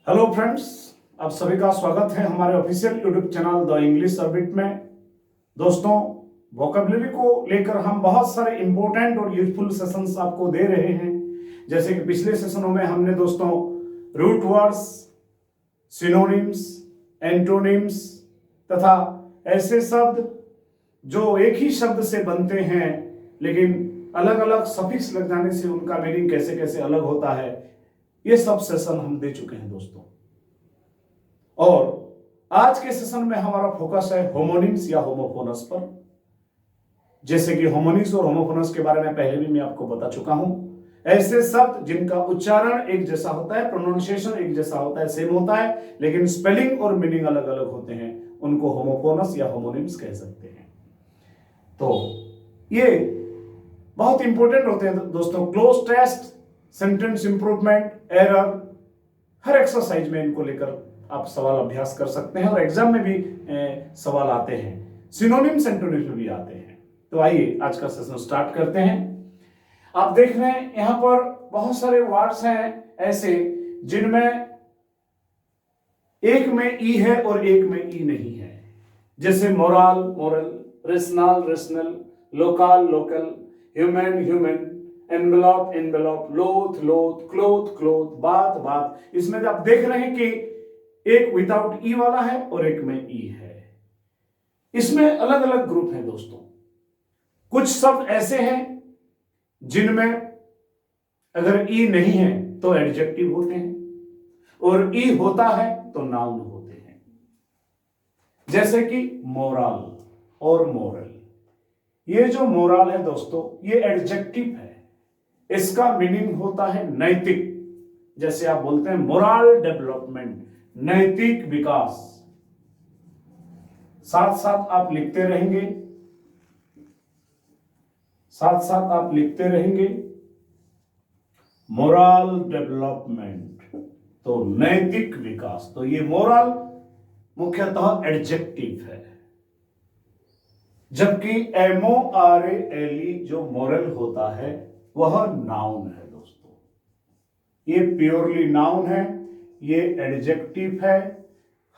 Hello friends, आप सभी का स्वागत है हमारे official YouTube channel the English orbit में। दोस्तों, वोकैबुलरी को लेकर हम बहुत सारे इंपॉर्टेंट और यूजफुल सेशंस आपको दे रहे हैं। जैसे कि पिछले सेशनों में हमने दोस्तों रूट वर्ड्स, सिनोनिम्स, एंटोनिम्स तथा ऐसे शब्द जो एक ही शब्द से बनते हैं लेकिन अलग अलग सफिक्स लग जाने से उनका मीनिंग कैसे कैसे अलग होता है, ये सब सेशन हम दे चुके हैं दोस्तों। और आज के सेशन में हमारा फोकस है होमोनिम्स या होमोफोनस पर। जैसे कि होमोनिम्स और होमोफोनस के बारे में पहले भी मैं आपको बता चुका हूं। ऐसे शब्द जिनका उच्चारण एक जैसा होता है, प्रोनाउंसिएशन एक जैसा होता है, सेम होता है, लेकिन स्पेलिंग और मीनिंग अलग अलग होते हैं, उनको होमोफोनस या होमोनिम्स कह सकते हैं। तो ये बहुत इंपॉर्टेंट होते हैं दोस्तों। Cloze test, sentence improvement, error, हर एक्सरसाइज में इनको लेकर आप सवाल अभ्यास कर सकते हैं और एग्जाम में भी सवाल आते हैं। सिनोनिम्स, एंटोनिम्स में भी आते हैं। तो आइए आज का सेशन स्टार्ट करते हैं। आप देख रहे हैं यहां पर बहुत सारे वर्ड्स हैं ऐसे जिनमें एक में ई है और एक में ई नहीं है। जैसे moral, moral, rational, rational, local, local, human, human, envelope, envelope, लोथ, लोथ, क्लोथ, क्लोथ, बात, बात। इसमें आप देख रहे हैं कि एक विदाउट ई वाला है और एक में ई है। इसमें अलग अलग ग्रुप हैं दोस्तों। कुछ शब्द ऐसे हैं जिनमें अगर ई नहीं है तो एडजेक्टिव होते हैं और ई होता है तो नाउन होते हैं। जैसे कि मोरल और मोरल। ये जो मोरल है दोस्तों, ये एडजेक्टिव है। इसका मीनिंग होता है नैतिक। जैसे आप बोलते हैं मोरल डेवलपमेंट, नैतिक विकास। साथ साथ आप लिखते रहेंगे, साथ साथ आप लिखते रहेंगे मोरल डेवलपमेंट, तो नैतिक विकास। तो ये मोरल मुख्यतः एडजेक्टिव है, जबकि MORALE जो मोरल होता है वह नाउन है दोस्तों। ये प्योरली नाउन है, ये एडजेक्टिव है।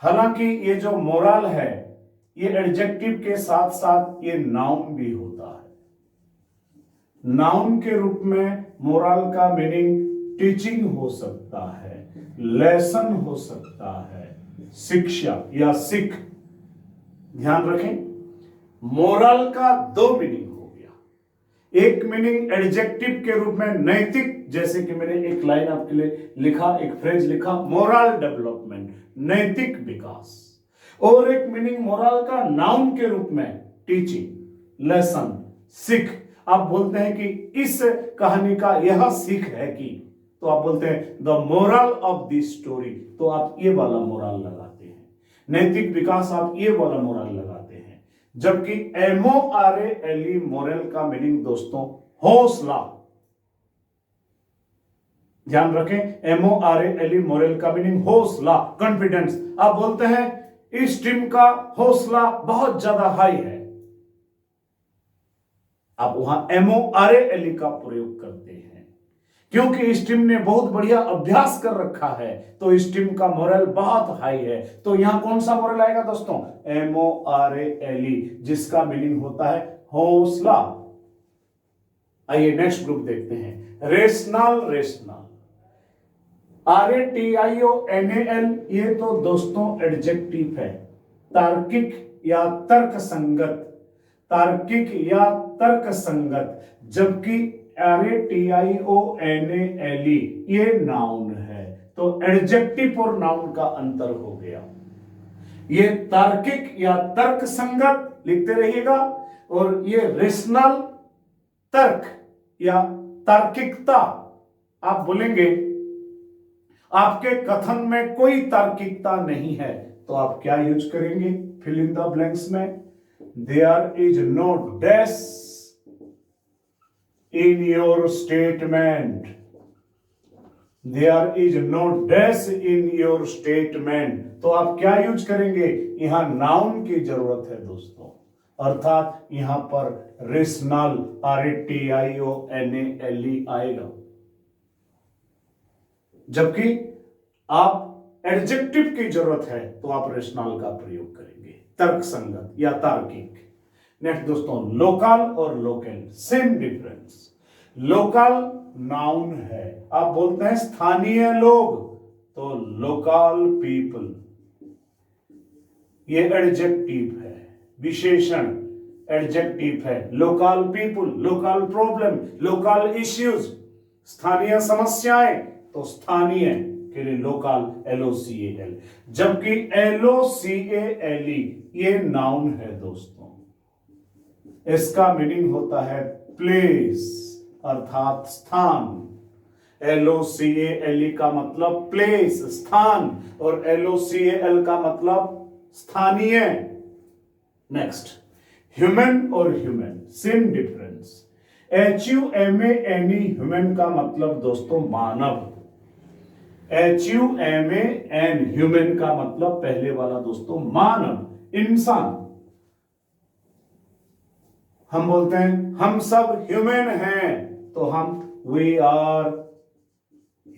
हालांकि ये जो मोरल है ये एडजेक्टिव के साथ साथ ये नाउन भी होता है। नाउन के रूप में मोरल का मीनिंग टीचिंग हो सकता है, लेसन हो सकता है, शिक्षा या सिख। ध्यान रखें, मोरल का दो मीनिंग हो गया। एक मीनिंग एडजेक्टिव के रूप में नैतिक, जैसे कि मैंने एक लाइन आपके लिए लिखा, एक फ्रेज लिखा, मोरल डेवलपमेंट, नैतिक विकास। और एक मीनिंग मोरल का नाउन के रूप में टीचिंग, लेसन, सीख। आप बोलते हैं कि इस कहानी का यह सीख है कि, तो आप बोलते हैं the moral of this story, तो आप ये वाला मोरल लगाते हैं। नैतिक विकास आप ये वाला मोरल लगाते हैं। जबकि MORALE मोरल का मीनिंग दोस्तों हौसला। ध्यान रखें, MORALE मोरल का मीनिंग हौसला, कॉन्फिडेंस। आप बोलते हैं इस टीम का हौसला बहुत ज्यादा हाई है, आप वहां MORALE का प्रयोग करते हैं क्योंकि इस टीम ने बहुत बढ़िया अभ्यास कर रखा है, तो इस टीम का मोरल बहुत हाई है। तो यहां कौन सा मोरल आएगा दोस्तों? MORALE, जिसका मीनिंग होता है हौसला। आइए नेक्स्ट ग्रुप देखते हैं, रेशनल, रेशनल, RATIONAL। ये तो दोस्तों एडजेक्टिव है, तार्किक या तर्क संगत, तार्किक या तर्क संगत। जबकि RATIONALE ये नाउन है। तो एडजेक्टिव और नाउन का अंतर हो गया। ये तार्किक या तर्क संगत लिखते रहिएगा, और ये रेशनल, तर्क या तार्किकता। आप बोलेंगे आपके कथन में कोई तार्किकता नहीं है, तो आप क्या यूज करेंगे? फिल इन द ब्लैंक्स में, there is no dash in your statement, there is no dash in your statement। तो आप क्या यूज करेंगे? यहां नाउन की जरूरत है दोस्तों, अर्थात यहां पर रेशनल, RATIONALE आएगा। जबकि आप एडजेक्टिव की जरूरत है तो आप रेशनल का प्रयोग करेंगे, तर्क संगत या तार्किक। नेक्स्ट दोस्तों, लोकल और local same difference. Local noun है, आप बोलते हैं स्थानीय लोग तो लोकल पीपल, ये एडजेक्टिव है, विशेषण एडजेक्टिव है। Local people, local problem, local issues, स्थानीय समस्याएं तो स्थानीय के लिए लोकल LOCAL, जबकि LOCALE ये नाउन है दोस्तों, इसका मीनिंग होता है प्लेस अर्थात स्थान। LOCALE का मतलब प्लेस स्थान और LOCAL का मतलब स्थानीय। नेक्स्ट, ह्यूमन और human same difference. HUMAN human का मतलब दोस्तों मानव, HUMAN ह्यूमन का मतलब पहले वाला दोस्तों मानव, इंसान। हम बोलते हैं हम सब ह्यूमन हैं तो हम वी आर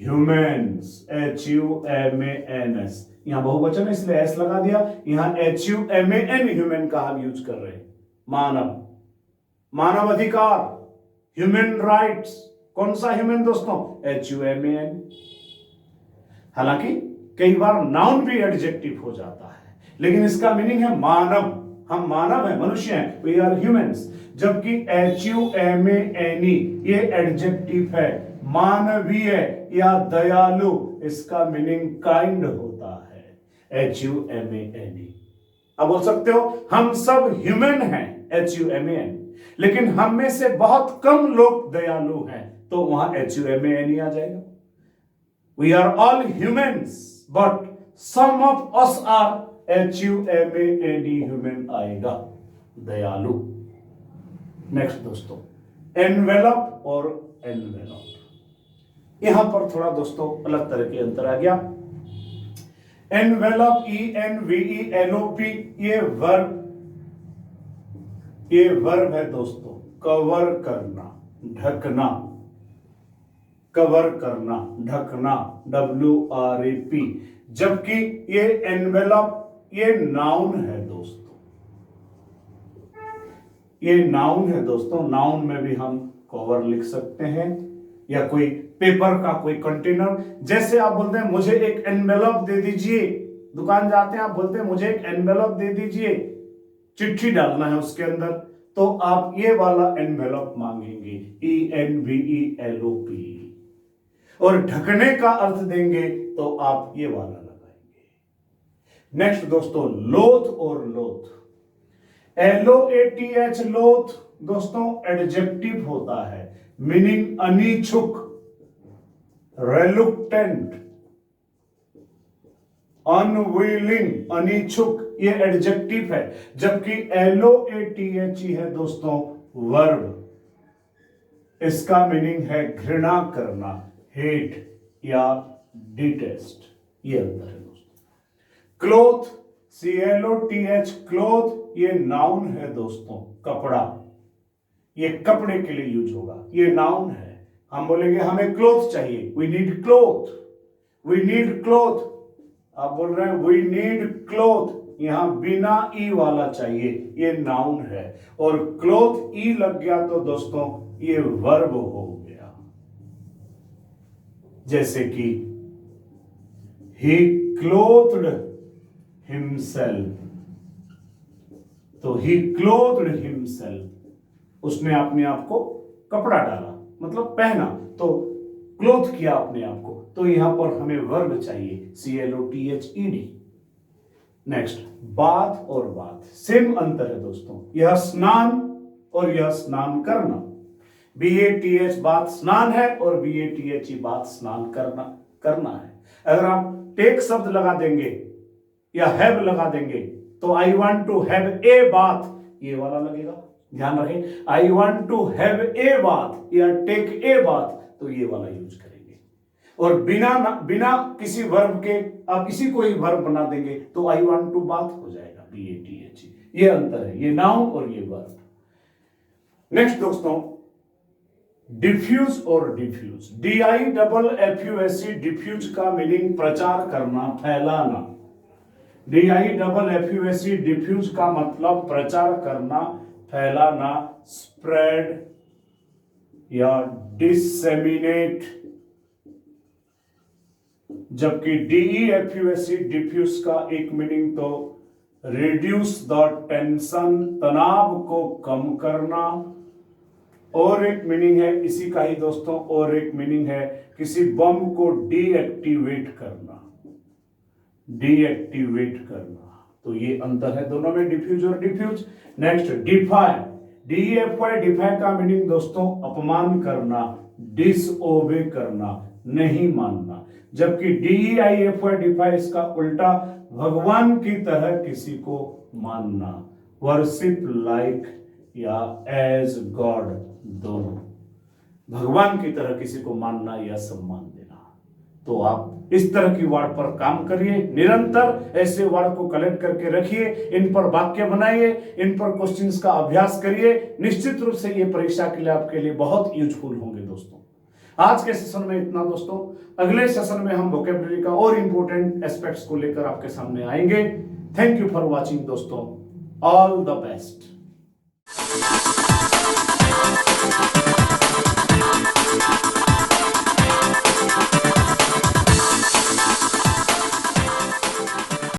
ह्यूमन्स, HUMANS। यहां बहुवचन है इसलिए एस लगा दिया, यहां HUMAN ह्यूमन का हम यूज कर रहे हैं। मानव, मानव अधिकार, ह्यूमन राइट्स, कौन सा ह्यूमन दोस्तों? HUMAN। हालांकि कई बार नाउन भी एडजेक्टिव हो जाता है, लेकिन इसका मीनिंग है मानव, हम मानव हैं, मनुष्य हैं, वी आर ह्यूमंस। जबकि HUMAN ये एडजेक्टिव है, मानवीय या दयालु, इसका मीनिंग काइंड होता है, HUMAN। अब बोल सकते हो हम सब ह्यूमन हैं, HUMAN, लेकिन हम में से बहुत कम लोग दयालु हैं, तो वहां HUMAN ही आ जाएगा। We are all humans, but some of us are HUMAN human आएगा, दयालु। नेक्स्ट दोस्तों, एनवेलप और एनवेलप, यहां पर थोड़ा दोस्तों अलग तरह के अंतर आ गया। एनवेलप ENVELOP ये वर्ब है दोस्तों, कवर करना, ढकना, कवर करना, ढकना, WRAP। जबकि ये एनवेलप ये नाउन है दोस्तों, ये नाउन है दोस्तों। नाउन में भी हम कवर लिख सकते हैं या कोई पेपर का कोई कंटेनर। जैसे आप बोलते हैं मुझे एक एनवेलप दे दीजिए, दुकान जाते हैं आप बोलते हैं मुझे एक एनवेलप दे दीजिए, चिट्ठी डालना है उसके अंदर, तो आप ये वाला एनवेलप मांगेंगे, ENVELOP। और ढकने का अर्थ देंगे तो आप ये वाला लगाएंगे। नेक्स्ट दोस्तों, लोथ और लोथ, LOATH लोथ दोस्तों एडजेक्टिव होता है, मीनिंग अनिच्छुक, रेलुक्टेंट, अनविलिंग, अनिच्छुक, ये एडजेक्टिव है। जबकि LOATH है दोस्तों वर्ब, इसका मीनिंग है घृणा करना, हेट या डिटेस्ट, ये अंतर है दोस्तों। क्लोथ, CLOTH क्लोथ ये नाउन है दोस्तों, कपड़ा, ये कपड़े के लिए यूज होगा, ये नाउन है। हम बोलेंगे हमें क्लोथ चाहिए, we need cloth, we need cloth. आप बोल रहे हैं वी नीड क्लोथ, यहां बिना ई वाला चाहिए, ये नाउन है। और क्लोथ ई लग गया तो दोस्तों ये वर्ब हो गया। जैसे कि he clothed himself, तो he clothed himself, उसने अपने आप को कपड़ा डाला, मतलब पहना, तो क्लोथ किया अपने आप को, तो यहां पर हमें वर्ब चाहिए, CLOTHED। नेक्स्ट, बाथ और बाथ सेम अंतर है दोस्तों, यह स्नान और यह स्नान करना। BATH बाथ स्नान है और BATHE बाथ स्नान करना है। अगर आप टेक शब्द लगा देंगे या हैव लगा देंगे तो I want to have a bath, ये वाला लगेगा, ध्यान रखें। I want to have a bath या टेक ए बाथ, तो ये वाला यूज करेंगे। और बिना किसी वर्ब के आप किसी को ही वर्ब बना देंगे तो आई वांट टू बाथ हो जाएगा, BATHE। ये अंतर है, ये नाउन और ये वर्ब। नेक्स्ट दोस्तों, डिफ्यूज और डिफ्यूज, DIFFUSE डिफ्यूज का मीनिंग प्रचार करना, फैलाना। DIFFUSE डिफ्यूज का मतलब प्रचार करना, फैलाना, स्प्रेड या डिसेमिनेट। जबकि DEFFUSE डिफ्यूज का एक मीनिंग तो रिड्यूस द टेंशन, तनाव को कम करना। और एक मीनिंग है इसी का ही दोस्तों, और एक मीनिंग है किसी बम को डीएक्टिवेट करना, डीएक्टिवेट करना। तो ये अंतर है दोनों में, डिफ्यूज और diffuse. Next defy, DEFY defy का मीनिंग दोस्तों अपमान करना, डिसओबे करना, नहीं मानना। जबकि DEIFY डिफाई इसका उल्टा, भगवान की तरह किसी को मानना, वर्शिप लाइक या एज गॉड, दोनों। भगवान की तरह किसी को मानना या सम्मान देना। तो आप इस तरह की वर्ड पर काम करिए, निरंतर ऐसे वर्ड को कलेक्ट करके रखिए, इन पर वाक्य बनाइए, इन पर क्वेश्चंस का अभ्यास करिए। निश्चित रूप से ये परीक्षा के लिए आपके लिए बहुत यूजफुल होंगे दोस्तों। आज के सेशन में इतना दोस्तों। अगले सेशन में हम वोकैबुलरी का और इंपॉर्टेंट एस्पेक्ट्स को लेकर आपके सामने आएंगे। थैंक यू फॉर वॉचिंग दोस्तों, ऑल द बेस्ट।